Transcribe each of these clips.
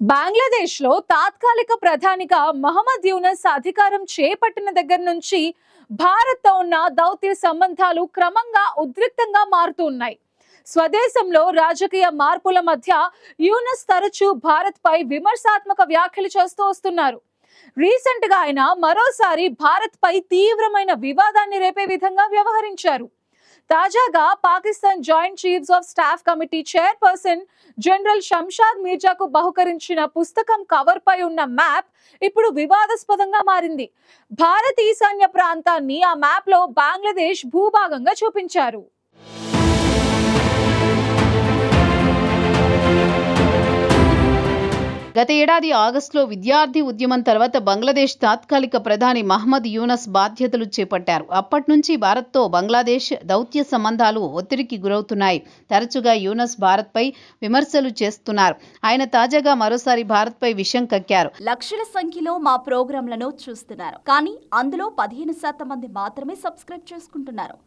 బంగ్లాదేశ్లో తాత్కాలిక ప్రధానిగా మహమ్మద్ యూనస్ అధికారం చేపట్టిన దగ్గర నుంచి భారత్తో ఉన్న దౌత్య సంబంధాలు క్రమంగా ఉద్రిక్తంగా మారుతూ ఉన్నాయి. స్వదేశంలో రాజకీయ మార్పుల మధ్య యూనస్ తరచూ భారత్పై విమర్శాత్మక వ్యాఖ్యలు చేస్తూ వస్తున్నారు. రీసెంట్ గా ఆయన మరోసారి భారత్పై తీవ్రమైన వివాదాన్ని రేపే విధంగా వ్యవహరించారు. తాజాగా Pakistan joint chiefs of staff committee chairperson general Shamshad మీర్జాకు బహుకరించిన పుస్తకం కవర్ పై ఉన్న మ్యాప్ ఇప్పుడు వివాదాస్పదంగా మారింది. భారత్ ఈశాన్య ప్రాంతాన్ని ఆ మ్యాప్ లో బంగ్లాదేశ్ భూభాగంగా చూపించారు. గత ఏడాది ఆగస్టులో విద్యార్థి ఉద్యమం తర్వాత బంగ్లాదేశ్ తాత్కాలిక ప్రధాని మహమ్మద్ యూనస్ బాధ్యతలు చేపట్టారు. అప్పటి నుంచి భారత్తో బంగ్లాదేశ్ దౌత్య సంబంధాలు ఒత్తిడికి గురవుతున్నాయి. తరచుగా యూనస్ భారత్పై విమర్శలు చేస్తున్నారు. ఆయన తాజాగా మరోసారి భారత్పై విషం కక్కారు. లక్షల సంఖ్యలో మా ప్రోగ్రాంలను చూస్తున్నారు, కానీ అందులో 15% మంది మాత్రమే సబ్స్క్రైబ్ చేసుకుంటున్నారు.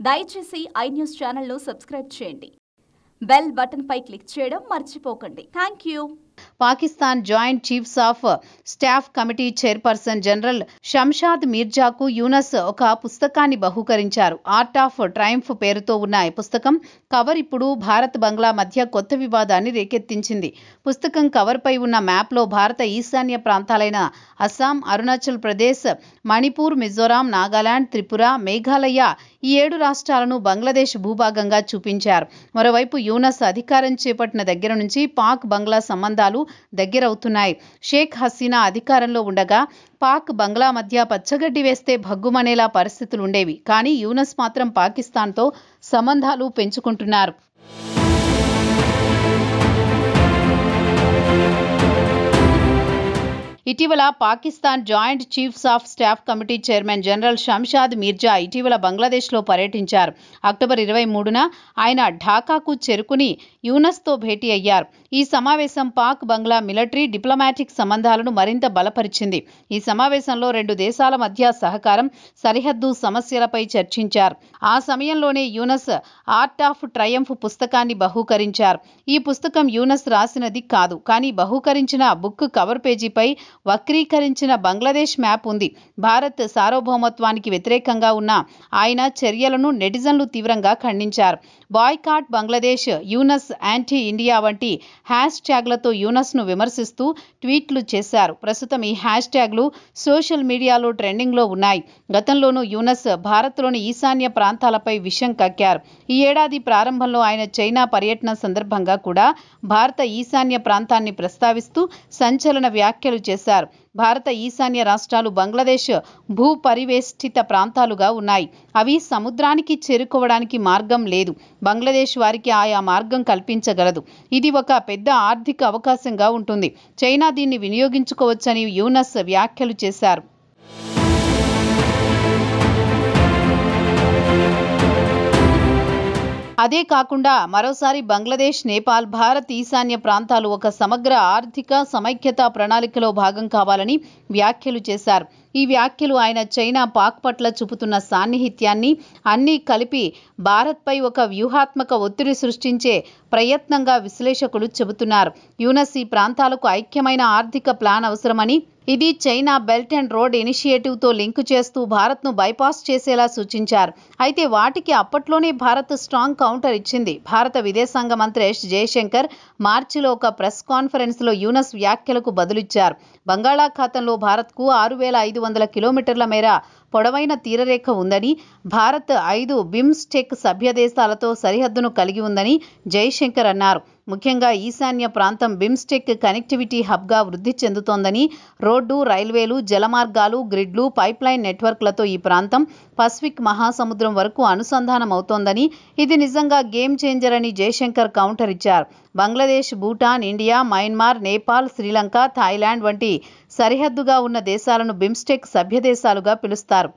దయచేసి iNews ఛానల్ను సబ్స్క్రైబ్ చేయండి. బెల్ బటన్ పై క్లిక్ చేయడం మర్చిపోకండి. Thank you. Pakistan joint chiefs of staff committee chairperson general Shamshad మీర్జాకు యూనస్ ఒక పుస్తకాన్ని బహూకరించారు. ఆర్ట్ ఆఫ్ ట్రయంఫ్ పేరుతో ఉన్న ఈ పుస్తకం కవర్ ఇప్పుడు భారత్ బంగ్లా మధ్య కొత్త వివాదాన్ని రేకెత్తించింది. పుస్తకం కవర్ పై ఉన్న మ్యాప్లో భారత ఈశాన్య ప్రాంతాలైన అస్సాం, అరుణాచల్ ప్రదేశ్, మణిపూర్, మిజోరాం, నాగాలాండ్, త్రిపుర, మేఘాలయ ఈ 7 రాష్ట్రాలను బంగ్లాదేశ్ భూభాగంగా చూపించారు. మరోవైపు యూనస్ అధికారం చేపట్టిన దగ్గర నుంచి పాక్ బంగ్లా సంబంధాలు దగ్గరవుతున్నాయి. షేక్ హసీనా అధికారంలో ఉండగా పాక్ బంగ్లా మధ్య పచ్చగడ్డి వేస్తే భగ్గుమనేలా పరిస్థితులుండేవి. కానీ యూనస్ మాత్రం పాకిస్తాన్తో సంబంధాలు పెంచుకుంటున్నారు. ఇటీవల Pakistan joint chiefs of staff committee chairman general Shamshad Mirza ఇటీవల బంగ్లాదేశ్లో పర్యటించారు. అక్టోబర్ 23న ఆయన ఢాకాకు చేరుకుని యూనస్తో భేటీ అయ్యారు. ఈ సమావేశం పాక్ బంగ్లా మిలిటరీ డిప్లొమాటిక్ సంబంధాలను మరింత బలపరిచింది. ఈ సమావేశంలో 2 దేశాల మధ్య సహకారం, సరిహద్దు సమస్యలపై చర్చించారు. ఆ సమయంలోనే యూనస్ ఆర్ట్ ఆఫ్ ట్రయంఫ్ పుస్తకాన్ని బహూకరించారు. ఈ పుస్తకం యూనస్ రాసినది కాదు, కానీ బహూకరించిన బుక్ కవర్ పేజీపై వక్రీకరించిన బంగ్లాదేశ్ మ్యాప్ ఉంది. భారత్ సార్వభౌమత్వానికి వ్యతిరేకంగా ఉన్న ఆయన చర్యలను నెటిజన్లు తీవ్రంగా ఖండించారు. Boycott Bangladesh, Yunus anti India వంటి హ్యాష్ ట్యాగ్లతో యూనస్ను విమర్శిస్తూ ట్వీట్లు చేశారు. ప్రస్తుతం ఈ హ్యాష్ ట్యాగ్లు సోషల్ మీడియాలో ట్రెండింగ్లో ఉన్నాయి. గతంలోనూ యూనస్ భారత్లోని ఈశాన్య ప్రాంతాలపై విషం కక్కారు. ఈ ఏడాది ప్రారంభంలో ఆయన చైనా పర్యటన సందర్భంగా కూడా భారత ఈశాన్య ప్రాంతాన్ని ప్రస్తావిస్తూ సంచలన వ్యాఖ్యలు చేశారు. భారత ఈశాన్య రాష్ట్రాలు బంగ్లాదేశ్ భూ పరివేష్టిత ప్రాంతాలుగా ఉన్నాయి. అవి సముద్రానికి చేరుకోవడానికి మార్గం లేదు. బంగ్లాదేశ్ వారికి ఆయా మార్గం కల్పించగలదు. ఇది ఒక పెద్ద ఆర్థిక అవకాశంగా ఉంటుంది. చైనా దీన్ని వినియోగించుకోవచ్చని యూనస్ వ్యాఖ్యలు చేశారు. అదే కాకుండా మరోసారి బంగ్లాదేశ్, నేపాల్, భారత్ ఈశాన్య ప్రాంతాలు ఒక సమగ్ర ఆర్థిక సమైక్యతా ప్రణాళికలో భాగం కావాలని వ్యాఖ్యలు చేశారు. ఈ వ్యాఖ్యలు ఆయన చైనా, పాక్ పట్ల చూపుతున్న సాన్నిహిత్యాన్ని అన్నీ కలిపి భారత్పై ఒక వ్యూహాత్మక ఒత్తిడి సృష్టించే ప్రయత్నంగా విశ్లేషకులు చెబుతున్నారు. యూనస్ ఈ ప్రాంతాలకు ఐక్యమైన ఆర్థిక ప్లాన్ అవసరమని, ఇది చైనా బెల్ట్ అండ్ రోడ్ ఇనిషియేటివ్తో లింకు చేస్తూ భారత్ను బైపాస్ చేసేలా సూచించారు. అయితే వాటికి అప్పట్లోనే భారత్ స్ట్రాంగ్ కౌంటర్ ఇచ్చింది. భారత విదేశాంగ మంత్రి ఎస్ జయశంకర్ మార్చిలో ఒక ప్రెస్ కాన్ఫరెన్స్లో యూనస్ వ్యాఖ్యలకు బదులిచ్చారు. బంగాళాఖాతంలో భారత్కు 6500 కిలోమీటర్ల మేర పొడవైన తీరరేఖ ఉందని, భారత్ 5 బిమ్స్టెక్ సభ్య దేశాలతో సరిహద్దును కలిగి ఉందని జయశంకర్ అన్నారు. ముఖ్యంగా ఈశాన్య ప్రాంతం బిమ్స్టెక్ కనెక్టివిటీ హబ్గా వృద్ధి చెందుతోందని, రోడ్డు, రైల్వేలు, జలమార్గాలు, గ్రిడ్లు, పైప్లైన్ నెట్వర్క్లతో ఈ ప్రాంతం పసిఫిక్ మహాసముద్రం వరకు అనుసంధానం అవుతోందని, ఇది నిజంగా గేమ్ చేంజర్ అని జయశంకర్ కౌంటర్ ఇచ్చారు. Bangladesh, Bhutan, India, Myanmar, Nepal, Sri Lanka, Thailand వంటి సరిహద్దుగా ఉన్న దేశాలను బిమ్స్టెక్ సభ్య దేశాలుగా పిలుస్తారు.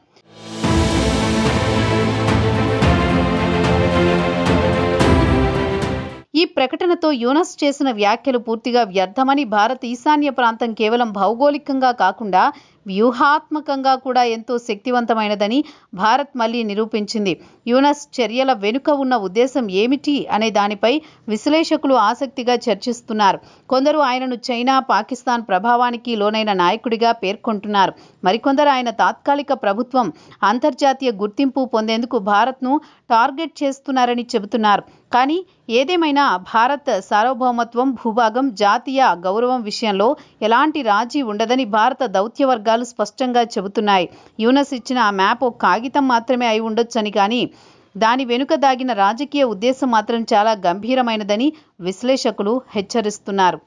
ఈ ప్రకటనతో యూనస్ చేసిన వ్యాఖ్యలు పూర్తిగా వ్యర్థమని, భారత్ ఈశాన్య ప్రాంతం కేవలం భౌగోళికంగా కాకుండా వ్యూహాత్మకంగా కూడా ఎంతో శక్తివంతమైనదని భారత్ మళ్ళీ నిరూపించింది. యూనస్ చర్యల వెనుక ఉన్న ఉద్దేశం ఏమిటి అనే దానిపై విశ్లేషకులు ఆసక్తిగా చర్చిస్తున్నారు. కొందరు ఆయనను చైనా, పాకిస్తాన్ ప్రభావానికి లోనైన నాయకుడిగా పేర్కొంటున్నారు. మరికొందరు ఆయన తాత్కాలిక ప్రభుత్వం అంతర్జాతీయ గుర్తింపు పొందేందుకు భారత్ను టార్గెట్ చేస్తున్నారని చెబుతున్నారు. కానీ ఏదేమైనా భారత్ సార్వభౌమత్వం, భూభాగం, జాతీయ గౌరవం విషయంలో ఎలాంటి రాజీ ఉండదని భారత దౌత్య వర్గాలు స్పష్టంగా చెబుతున్నాయి. యూనస్ ఇచ్చిన ఆ మ్యాప్ ఒక కాగితం మాత్రమే అయి ఉండొచ్చని, కానీ దాని వెనుక దాగిన రాజకీయ ఉద్దేశం మాత్రం చాలా గంభీరమైనదని విశ్లేషకులు హెచ్చరిస్తున్నారు.